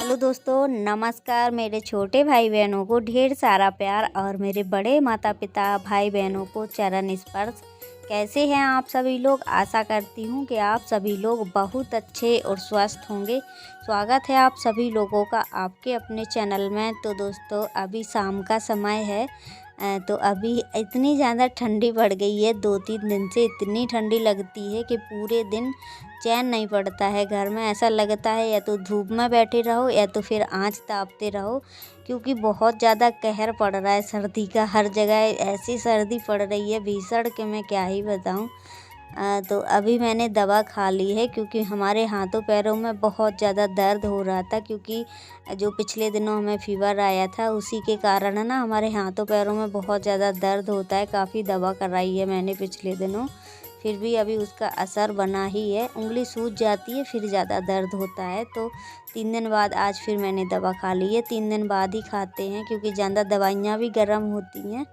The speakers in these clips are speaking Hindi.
हेलो दोस्तों, नमस्कार। मेरे छोटे भाई बहनों को ढेर सारा प्यार और मेरे बड़े माता पिता भाई बहनों को चरण स्पर्श। कैसे हैं आप सभी लोग? आशा करती हूँ कि आप सभी लोग बहुत अच्छे और स्वस्थ होंगे। स्वागत है आप सभी लोगों का आपके अपने चैनल में। तो दोस्तों, अभी शाम का समय है। तो अभी इतनी ज़्यादा ठंडी बढ़ गई है, 2-3 दिन से इतनी ठंडी लगती है कि पूरे दिन चैन नहीं पड़ता है घर में। ऐसा लगता है या तो धूप में बैठे रहो या तो फिर आँच तापते रहो, क्योंकि बहुत ज़्यादा कहर पड़ रहा है सर्दी का। हर जगह ऐसी सर्दी पड़ रही है भीषण कि मैं क्या ही बताऊँ। तो अभी मैंने दवा खा ली है, क्योंकि हमारे हाथों पैरों में बहुत ज़्यादा दर्द हो रहा था, क्योंकि जो पिछले दिनों हमें फीवर आया था उसी के कारण ना हमारे हाथों पैरों में बहुत ज़्यादा दर्द होता है। काफ़ी दवा कराई है मैंने पिछले दिनों, फिर भी अभी उसका असर बना ही है। उंगली सूज जाती है, फिर ज़्यादा दर्द होता है। तो 3 दिन बाद आज फिर मैंने दवा खा ली है। 3 दिन बाद ही खाते हैं, क्योंकि ज़्यादा दवाइयाँ भी गर्म होती हैं।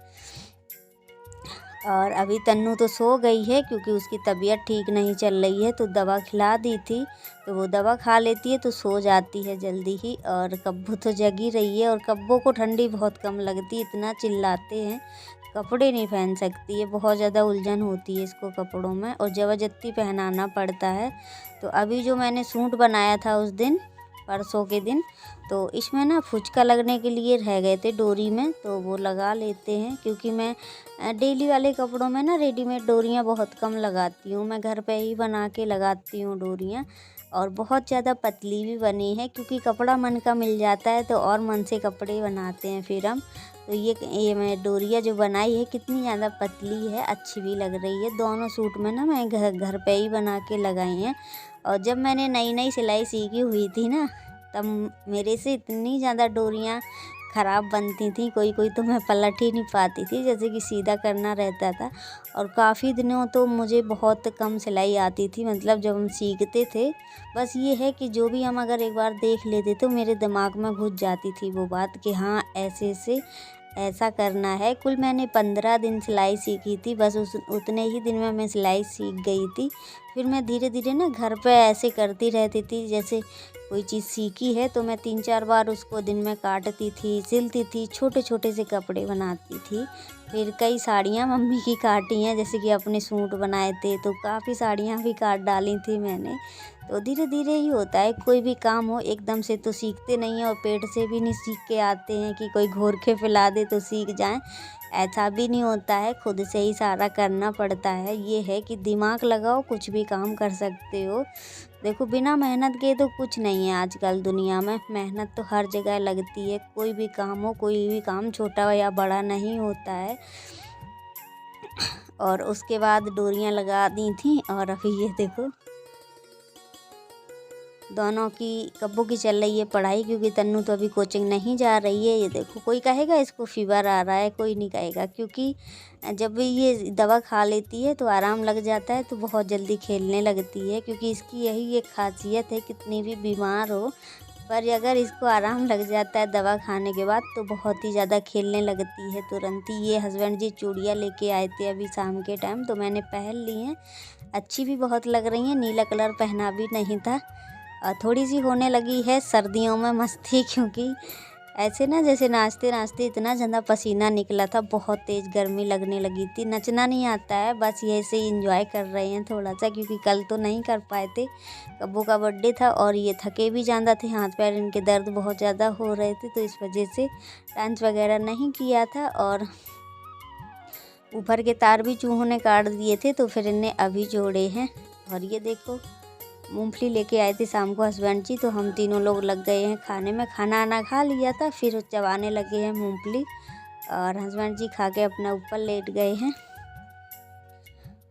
और अभी तन्नू तो सो गई है, क्योंकि उसकी तबीयत ठीक नहीं चल रही है। तो दवा खिला दी थी, तो वो दवा खा लेती है तो सो जाती है जल्दी ही। और कब्बू तो जगी रही है, और कब्बू को ठंडी बहुत कम लगती है। इतना चिल्लाते हैं, कपड़े नहीं पहन सकती है। बहुत ज़्यादा उलझन होती है इसको कपड़ों में, और ज़बरदस्ती पहनाना पड़ता है। तो अभी जो मैंने सूट बनाया था उस दिन, परसों के दिन, तो इसमें ना फुचका लगने के लिए रह गए थे डोरी में, तो वो लगा लेते हैं। क्योंकि मैं डेली वाले कपड़ों में ना रेडीमेड डोरियाँ बहुत कम लगाती हूँ। मैं घर पे ही बना के लगाती हूँ डोरियाँ, और बहुत ज़्यादा पतली भी बनी है, क्योंकि कपड़ा मन का मिल जाता है तो और मन से कपड़े बनाते हैं फिर हम। तो ये मैं डोरिया जो बनाई है कितनी ज़्यादा पतली है, अच्छी भी लग रही है। दोनों सूट में ना मैं घर पे ही बना के लगाई हैं। और जब मैंने नई नई सिलाई सीखी हुई थी ना, तब मेरे से इतनी ज़्यादा डोरियाँ ख़राब बनती थी, कोई कोई तो मैं पलट ही नहीं पाती थी, जैसे कि सीधा करना रहता था। और काफ़ी दिनों तो मुझे बहुत कम सिलाई आती थी, मतलब जब हम सीखते थे। बस ये है कि जो भी हम अगर एक बार देख लेते तो मेरे दिमाग में घुस जाती थी वो बात कि हाँ ऐसे से ऐसा करना है। कुल मैंने 15 दिन सिलाई सीखी थी, बस उतने ही दिन में मैं सिलाई सीख गई थी। फिर मैं धीरे धीरे ना घर पे ऐसे करती रहती थी, जैसे कोई चीज़ सीखी है तो मैं 3-4 बार उसको दिन में काटती थी, सिलती थी, छोटे छोटे से कपड़े बनाती थी। फिर कई साड़ियाँ मम्मी की काटी हैं, जैसे कि अपने सूट बनाए थे तो काफ़ी साड़ियाँ भी काट डाली थी मैंने। तो धीरे धीरे ही होता है, कोई भी काम हो एकदम से तो सीखते नहीं हैं, और पेट से भी नहीं सीख के आते हैं कि कोई घोर के पिला दे तो सीख जाएं। ऐसा भी नहीं होता है, खुद से ही सारा करना पड़ता है। ये है कि दिमाग लगाओ, कुछ भी काम कर सकते हो। देखो, बिना मेहनत के तो कुछ नहीं है आजकल दुनिया में। मेहनत तो हर जगह लगती है, कोई भी काम हो, कोई भी काम छोटा या बड़ा नहीं होता है। और उसके बाद डोरियां लगा दी थी, और अभी ये देखो दोनों की कब्बू की चल रही है पढ़ाई, क्योंकि तन्नू तो अभी कोचिंग नहीं जा रही है। ये देखो, कोई कहेगा इसको फीवर आ रहा है, कोई नहीं कहेगा, क्योंकि जब भी ये दवा खा लेती है तो आराम लग जाता है, तो बहुत जल्दी खेलने लगती है। क्योंकि इसकी यही एक खासियत है, कितनी भी बीमार हो पर अगर इसको आराम लग जाता है दवा खाने के बाद तो बहुत ही ज़्यादा खेलने लगती है तुरंत ही। ये हस्बैंड जी चूड़ियाँ लेके आए थे अभी शाम के टाइम, तो मैंने पहन ली हैं। अच्छी भी बहुत लग रही हैं, नीला कलर पहना भी नहीं था। थोड़ी सी होने लगी है सर्दियों में मस्ती, क्योंकि ऐसे ना जैसे नाचते नाचते इतना ज़्यादा पसीना निकला था, बहुत तेज़ गर्मी लगने लगी थी। नचना नहीं आता है, बस ये ऐसे ही इंजॉय कर रहे हैं थोड़ा सा, क्योंकि कल तो नहीं कर पाए थे, कब्बू का बर्थडे था। और ये थके भी ज़्यादा थे, हाथ पैर इनके दर्द बहुत ज़्यादा हो रहे थे, तो इस वजह से डांस वगैरह नहीं किया था। और ऊपर के तार भी चूहों ने काट दिए थे, तो फिर इन्हें अभी जोड़े हैं। और ये देखो, मूंगफली लेके आए थे शाम को हस्बैंड जी, तो हम तीनों लोग लग गए हैं खाने में। खाना आना खा लिया था, फिर चबाने लगे हैं मूंगफली, और हस्बैंड जी खा के अपना ऊपर लेट गए हैं।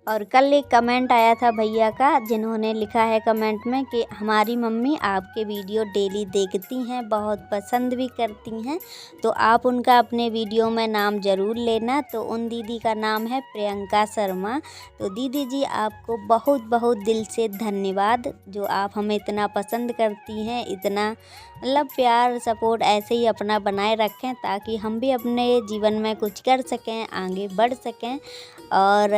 और कल एक कमेंट आया था भैया का, जिन्होंने लिखा है कमेंट में कि हमारी मम्मी आपके वीडियो डेली देखती हैं, बहुत पसंद भी करती हैं, तो आप उनका अपने वीडियो में नाम ज़रूर लेना। तो उन दीदी का नाम है प्रियंका शर्मा। तो दीदी जी, आपको बहुत बहुत दिल से धन्यवाद, जो आप हमें इतना पसंद करती हैं, इतना मतलब प्यार सपोर्ट ऐसे ही अपना बनाए रखें, ताकि हम भी अपने जीवन में कुछ कर सकें, आगे बढ़ सकें। और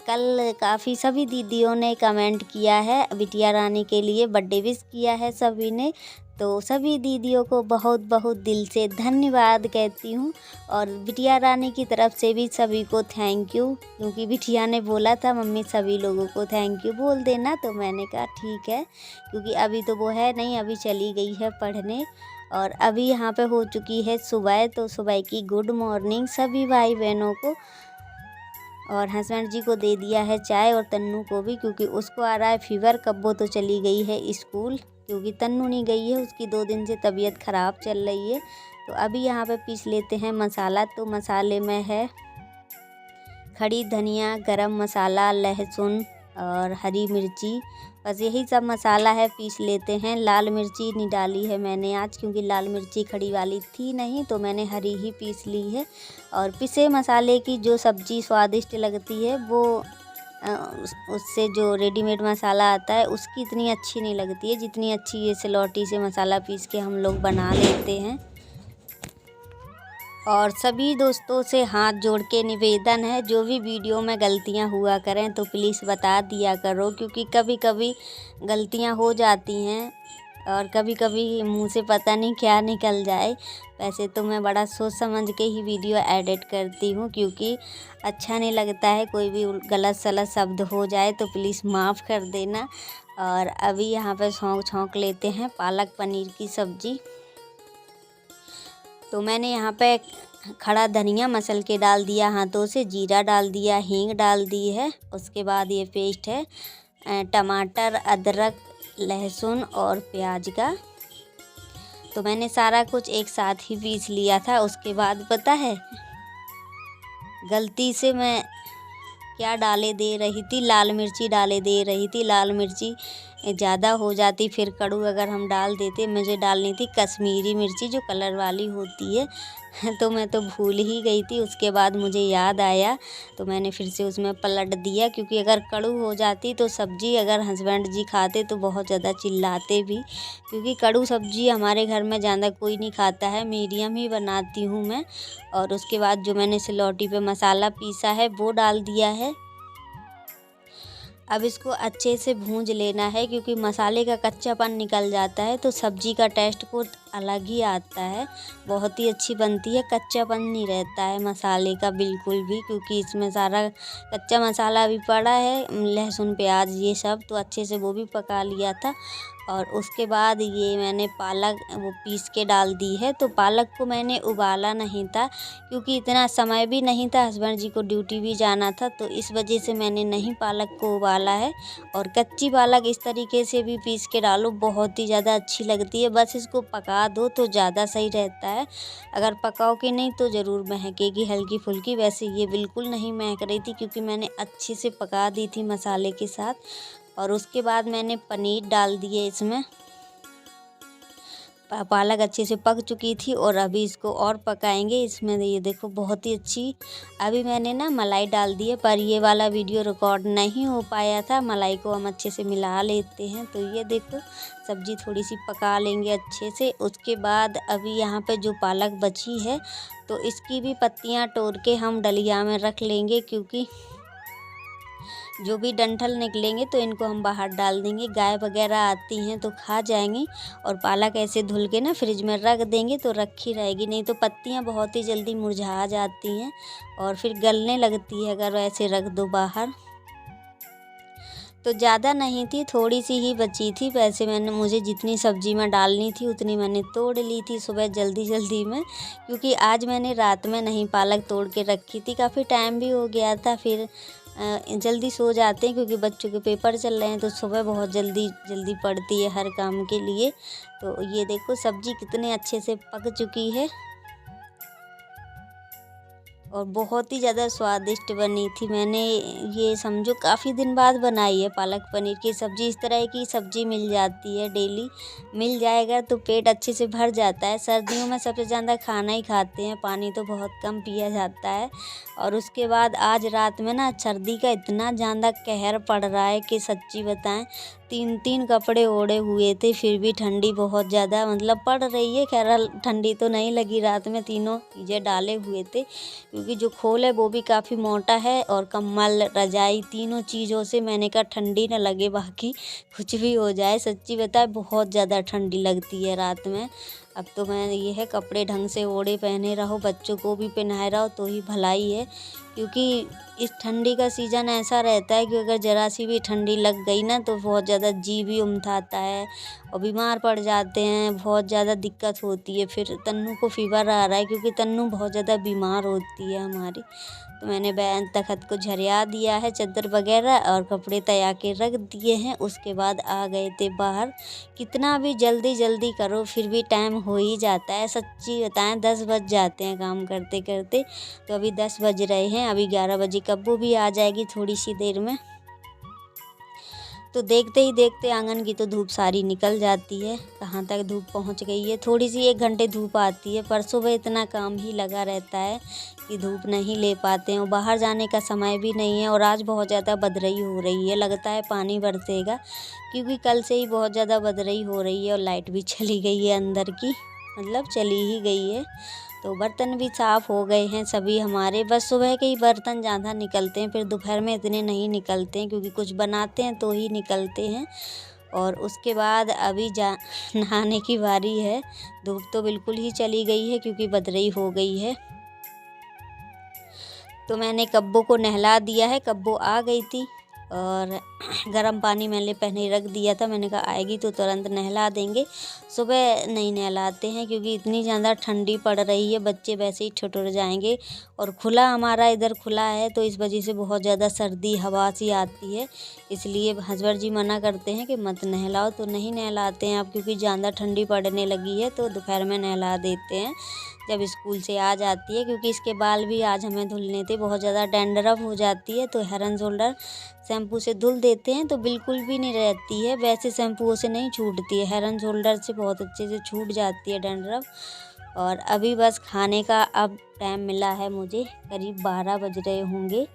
कल काफ़ी सभी दीदियों ने कमेंट किया है, बिटिया रानी के लिए बर्थडे विश किया है सभी ने। तो सभी दीदियों को बहुत बहुत दिल से धन्यवाद कहती हूँ और बिटिया रानी की तरफ से भी सभी को थैंक यू, क्योंकि बिटिया ने बोला था मम्मी सभी लोगों को थैंक यू बोल देना, तो मैंने कहा ठीक है, क्योंकि अभी तो वो है नहीं, अभी चली गई है पढ़ने। और अभी यहाँ पे हो चुकी है सुबह, तो सुबह की गुड मॉर्निंग सभी भाई बहनों को। और हस्बैंड जी को दे दिया है चाय और तन्नू को भी, क्योंकि उसको आ रहा है फीवर। कब्बो तो चली गई है स्कूल, क्योंकि तन्नू नहीं गई है, उसकी 2 दिन से तबीयत ख़राब चल रही है। तो अभी यहाँ पे पीस लेते हैं मसाला। तो मसाले में है खड़ी धनिया, गरम मसाला, लहसुन और हरी मिर्ची, बस यही सब मसाला है, पीस लेते हैं। लाल मिर्ची नहीं डाली है मैंने आज, क्योंकि लाल मिर्ची खड़ी वाली थी नहीं, तो मैंने हरी ही पीस ली है। और पिसे मसाले की जो सब्ज़ी स्वादिष्ट लगती है वो उससे जो रेडीमेड मसाला आता है उसकी इतनी अच्छी नहीं लगती है, जितनी अच्छी ये सिलौटी से मसाला पीस के हम लोग बना लेते हैं। और सभी दोस्तों से हाथ जोड़ के निवेदन है, जो भी वीडियो में गलतियां हुआ करें तो प्लीज़ बता दिया करो, क्योंकि कभी कभी गलतियां हो जाती हैं और कभी कभी मुंह से पता नहीं क्या निकल जाए। वैसे तो मैं बड़ा सोच समझ के ही वीडियो एडिट करती हूँ, क्योंकि अच्छा नहीं लगता है कोई भी गलत सलत शब्द हो जाए, तो प्लीज़ माफ़ कर देना। और अभी यहाँ पे छौंक लेते हैं पालक पनीर की सब्ज़ी। तो मैंने यहाँ पे खड़ा धनिया मसल के डाल दिया हाथों से, जीरा डाल दिया, हींग डाल दी है। उसके बाद ये पेस्ट है टमाटर, अदरक, लहसुन और प्याज का। तो मैंने सारा कुछ एक साथ ही पीस लिया था। उसके बाद पता है गलती से मैं क्या डाले दे रही थी, लाल मिर्ची डाले दे रही थी। लाल मिर्ची ज़्यादा हो जाती, फिर कड़ू अगर हम डाल देते। मुझे डालनी थी कश्मीरी मिर्ची जो कलर वाली होती है, तो मैं तो भूल ही गई थी। उसके बाद मुझे याद आया तो मैंने फिर से उसमें पलट दिया, क्योंकि अगर कड़ू हो जाती तो सब्ज़ी अगर हस्बैंड जी खाते तो बहुत ज़्यादा चिल्लाते भी, क्योंकि कड़ू सब्ज़ी हमारे घर में ज़्यादा कोई नहीं खाता है, मीडियम ही बनाती हूँ मैं। और उसके बाद जो मैंने सिलौटी पे मसाला पीसा है वो डाल दिया है। अब इसको अच्छे से भूंज लेना है, क्योंकि मसाले का कच्चापन निकल जाता है तो सब्ज़ी का टेस्ट कुछ अलग ही आता है, बहुत ही अच्छी बनती है। कच्चापन नहीं रहता है मसाले का बिल्कुल भी, क्योंकि इसमें सारा कच्चा मसाला भी पड़ा है, लहसुन प्याज ये सब, तो अच्छे से वो भी पका लिया था। और उसके बाद ये मैंने पालक वो पीस के डाल दी है। तो पालक को मैंने उबाला नहीं था, क्योंकि इतना समय भी नहीं था, हस्बैंड जी को ड्यूटी भी जाना था, तो इस वजह से मैंने नहीं पालक को उबाला है। और कच्ची पालक इस तरीके से भी पीस के डालो, बहुत ही ज़्यादा अच्छी लगती है। बस इसको पका दो तो ज़्यादा सही रहता है, अगर पकाओगे नहीं तो ज़रूर महकेगी हल्की फुल्की। वैसे ये बिल्कुल नहीं महक रही थी, क्योंकि मैंने अच्छे से पका दी थी मसाले के साथ। और उसके बाद मैंने पनीर डाल दिए इसमें। पालक अच्छे से पक चुकी थी और अभी इसको और पकाएंगे। इसमें ये देखो बहुत ही अच्छी, अभी मैंने ना मलाई डाल दी है, पर ये वाला वीडियो रिकॉर्ड नहीं हो पाया था। मलाई को हम अच्छे से मिला लेते हैं। तो ये देखो सब्ज़ी थोड़ी सी पका लेंगे अच्छे से। उसके बाद अभी यहाँ पे जो पालक बची है तो इसकी भी पत्तियाँ तोड़ के हम डलिया में रख लेंगे, क्योंकि जो भी डंठल निकलेंगे तो इनको हम बाहर डाल देंगे, गाय वगैरह आती हैं तो खा जाएंगी। और पालक ऐसे धुल के ना फ्रिज में रख देंगे तो रखी रहेगी, नहीं तो पत्तियां बहुत ही जल्दी मुरझा जाती हैं और फिर गलने लगती है अगर ऐसे रख दो बाहर। तो ज़्यादा नहीं थी, थोड़ी सी ही बची थी। वैसे मुझे जितनी सब्ज़ी में डालनी थी उतनी मैंने तोड़ ली थी सुबह जल्दी जल्दी में, क्योंकि आज मैंने रात में नहीं पालक तोड़ के रखी थी, काफ़ी टाइम भी हो गया था। फिर जल्दी सो जाते हैं, क्योंकि बच्चों के पेपर चल रहे हैं तो सुबह बहुत जल्दी जल्दी पड़ती है हर काम के लिए। तो ये देखो सब्ज़ी कितने अच्छे से पक चुकी है और बहुत ही ज़्यादा स्वादिष्ट बनी थी। मैंने ये समझो काफ़ी दिन बाद बनाई है पालक पनीर की सब्ज़ी। इस तरह की सब्ज़ी मिल जाती है डेली, मिल जाएगा तो पेट अच्छे से भर जाता है। सर्दियों में सबसे ज़्यादा खाना ही खाते हैं, पानी तो बहुत कम पिया जाता है। और उसके बाद आज रात में ना सर्दी का इतना ज़्यादा कहर पड़ रहा है कि सच्ची बताएं 3 कपड़े ओढ़े हुए थे, फिर भी ठंडी बहुत ज़्यादा मतलब पड़ रही है। खैर ठंडी तो नहीं लगी रात में, तीनों चीज़ें डाले हुए थे क्योंकि जो खोल है वो भी काफ़ी मोटा है और कंबल रजाई तीनों चीज़ों से मैंने कहा ठंडी ना लगे, बाकी कुछ भी हो जाए। सच्ची बताए बहुत ज़्यादा ठंडी लगती है रात में। अब तो मैं ये है कपड़े ढंग से ओढ़े पहने रहो, बच्चों को भी पहनाए रहो तो ही भलाई है, क्योंकि इस ठंडी का सीज़न ऐसा रहता है कि अगर ज़रा सी भी ठंडी लग गई ना तो बहुत ज़्यादा जी भी उमथाता है और बीमार पड़ जाते हैं, बहुत ज़्यादा दिक्कत होती है। फिर तन्नू को फीवर आ रहा है क्योंकि तन्नू बहुत ज़्यादा बीमार होती है हमारी। तो मैंने बैन तखत को झरिया दिया है, चादर वगैरह और कपड़े तैयार के रख दिए हैं। उसके बाद आ गए थे बाहर। कितना भी जल्दी जल्दी करो फिर भी टाइम हो ही जाता है। सच्ची बताएं 10 बज जाते हैं काम करते करते। तो अभी 10 बज रहे हैं, अभी 11 बजे कब्बू भी आ जाएगी थोड़ी सी देर में। तो देखते ही देखते आंगन की तो धूप सारी निकल जाती है। कहाँ तक धूप पहुँच गई है, थोड़ी सी 1 घंटे धूप आती है, पर सुबह इतना काम ही लगा रहता है कि धूप नहीं ले पाते हैं और बाहर जाने का समय भी नहीं है। और आज बहुत ज़्यादा बदराई हो रही है, लगता है पानी बरसेगा क्योंकि कल से ही बहुत ज़्यादा बदराई हो रही है और लाइट भी चली गई है अंदर की, मतलब चली ही गई है। तो बर्तन भी साफ़ हो गए हैं सभी हमारे, बस सुबह के ही बर्तन ज़्यादा निकलते हैं, फिर दोपहर में इतने नहीं निकलते हैं क्योंकि कुछ बनाते हैं तो ही निकलते हैं। और उसके बाद अभी नहाने की बारी है। धूप तो बिल्कुल ही चली गई है क्योंकि बदराई हो गई है। तो मैंने कब्बो को नहला दिया है, कब्बो आ गई थी और गर्म पानी मैंने पहले रख दिया था। मैंने कहा आएगी तो तुरंत नहला देंगे, सुबह नहीं नहलाते हैं क्योंकि इतनी ज़्यादा ठंडी पड़ रही है, बच्चे वैसे ही ठिठुर जाएंगे। और खुला हमारा इधर खुला है तो इस वजह से बहुत ज़्यादा सर्दी हवा सी आती है, इसलिए हस्बैंड जी मना करते हैं कि मत नहलाओ। तो नहीं नहलाते हैं अब क्योंकि ज़्यादा ठंडी पड़ने लगी है, तो दोपहर में नहला देते हैं जब स्कूल से आ जाती है। क्योंकि इसके बाल भी आज हमें धुलने थे, बहुत ज़्यादा डैंड्रफ हो जाती है, तो हेयर एंड शोल्डर शैम्पू से धुल देते हैं तो बिल्कुल भी नहीं रहती है, वैसे शैम्पूओं से नहीं छूटती है, हेयर एंड शोल्डर से बहुत अच्छे से छूट जाती है डैंड्रफ। और अभी बस खाने का अब टाइम मिला है मुझे, करीब 12 बज रहे होंगे,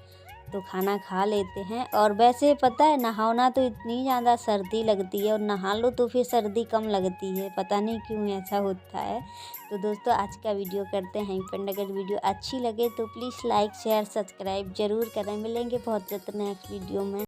तो खाना खा लेते हैं। और वैसे पता है नहाना तो इतनी ज़्यादा सर्दी लगती है और नहा लो तो फिर सर्दी कम लगती है, पता नहीं क्यों ऐसा होता है। तो दोस्तों आज का वीडियो करते हैं फ्रेंड, अगर वीडियो अच्छी लगे तो प्लीज़ लाइक शेयर सब्सक्राइब ज़रूर करें। मिलेंगे बहुत जल्द नेक्स्ट वीडियो में।